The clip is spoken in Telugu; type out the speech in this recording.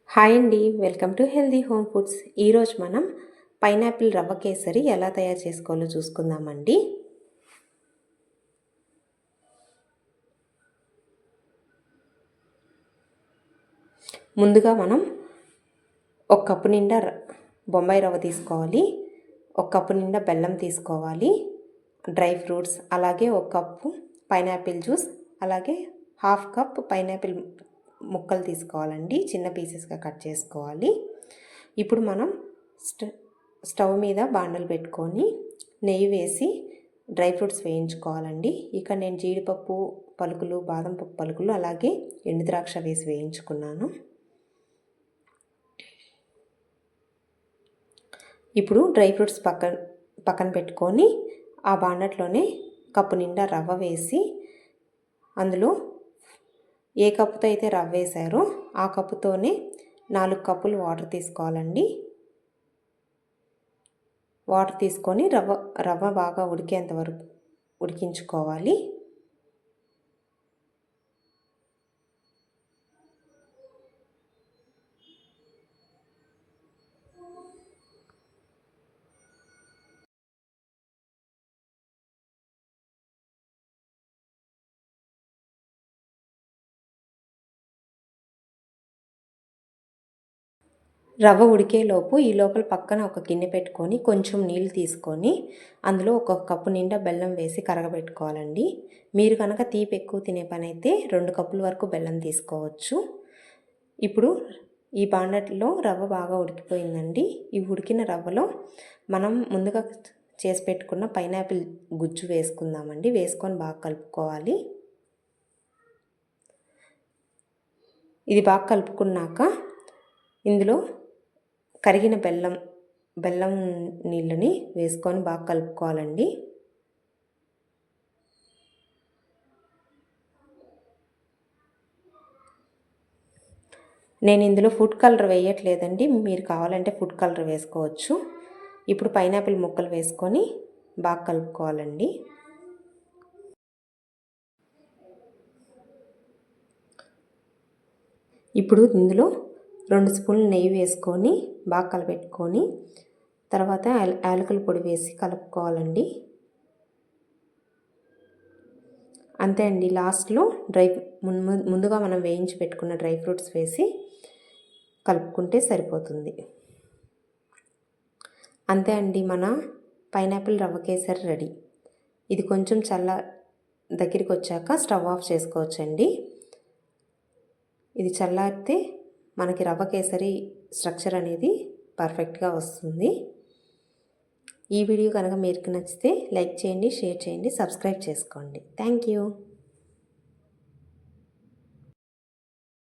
హాయ్ అండి, welcome to healthy home foods. ఈరోజు మనం పైనాపిల్ రవ్వ కేసరి ఎలా తయారు చేసుకోవాలో చూసుకుందామండి. ముందుగా మనం ఒక కప్పు నిండా బొంబాయి రవ్వ తీసుకోవాలి, ఒక కప్పు నిండా బెల్లం తీసుకోవాలి, డ్రై ఫ్రూట్స్, అలాగే ఒక కప్పు పైనాపిల్ జ్యూస్, అలాగే హాఫ్ కప్ పైనాపిల్ ముక్కలు తీసుకోవాలండి, చిన్న పీసెస్గా కట్ చేసుకోవాలి. ఇప్పుడు మనం స్టవ్ మీద బాండలు పెట్టుకొని నెయ్యి వేసి డ్రై ఫ్రూట్స్ వేయించుకోవాలండి. ఇక నేను జీడిపప్పు పలుకులు, బాదం పప్పు పలుకులు, అలాగే ఎండు ద్రాక్ష వేసి వేయించుకున్నాను. ఇప్పుడు డ్రై ఫ్రూట్స్ పక్కన పెట్టుకొని ఆ బాండట్లోనే కప్పు నిండా రవ్వ వేసి అందులో ఏ కప్పుతో అయితే రవ్వ వేసారో ఆ కప్పుతోనే 4 కప్పులు వాటర్ తీసుకోవాలండి. వాటర్ తీసుకొని రవ్వ బాగా ఉడికేంత వరకు ఉడికించుకోవాలి. రవ్వ ఉడికేలోపు ఈ లోపల పక్కన ఒక గిన్నె పెట్టుకొని కొంచెం నీళ్ళు తీసుకొని అందులో ఒక కప్పు నిండా బెల్లం వేసి కరగబెట్టుకోవాలండి. మీరు కనుక తీపి ఎక్కువ తినే పని అయితే 2 కప్పుల వరకు బెల్లం తీసుకోవచ్చు. ఇప్పుడు ఈ బాండట్లో రవ్వ బాగా ఉడికిపోయిందండి. ఈ ఉడికిన రవ్వలో మనం ముందుగా చేసి పెట్టుకున్న పైనాపిల్ గుజ్జు వేసుకుందామండి. వేసుకొని బాగా కలుపుకోవాలి. ఇది బాగా కలుపుకున్నాక ఇందులో కరిగిన బెల్లం నీళ్ళని వేసుకొని బాగా కలుపుకోవాలండి. నేను ఇందులో ఫుడ్ కలర్ వేయట్లేదండి, మీరు కావాలంటే ఫుడ్ కలర్ వేసుకోవచ్చు. ఇప్పుడు పైనాపిల్ ముక్కలు వేసుకొని బాగా కలుపుకోవాలండి. ఇప్పుడు ఇందులో 2 స్పూన్లు నెయ్యి వేసుకొని బాగా కలపెట్టుకొని తర్వాత యాలకుల పొడి వేసి కలుపుకోవాలండి. అంతే అండి. లాస్ట్లో ముందుగా మనం వేయించి పెట్టుకున్న డ్రై ఫ్రూట్స్ వేసి కలుపుకుంటే సరిపోతుంది. అంతే అండి, మన పైనాపిల్ రవ్వ కేసరి రెడీ. ఇది కొంచెం దగ్గరికి వచ్చాక స్టవ్ ఆఫ్ చేసుకోవచ్చండి. ఇది చల్లారితే మనకి రవ్వ కేసరి స్ట్రక్చర్ అనేది పర్ఫెక్ట్గా వస్తుంది. ఈ వీడియో కనుక మీకు నచ్చితే లైక్ చేయండి, షేర్ చేయండి, సబ్స్క్రైబ్ చేసుకోండి. Thank you.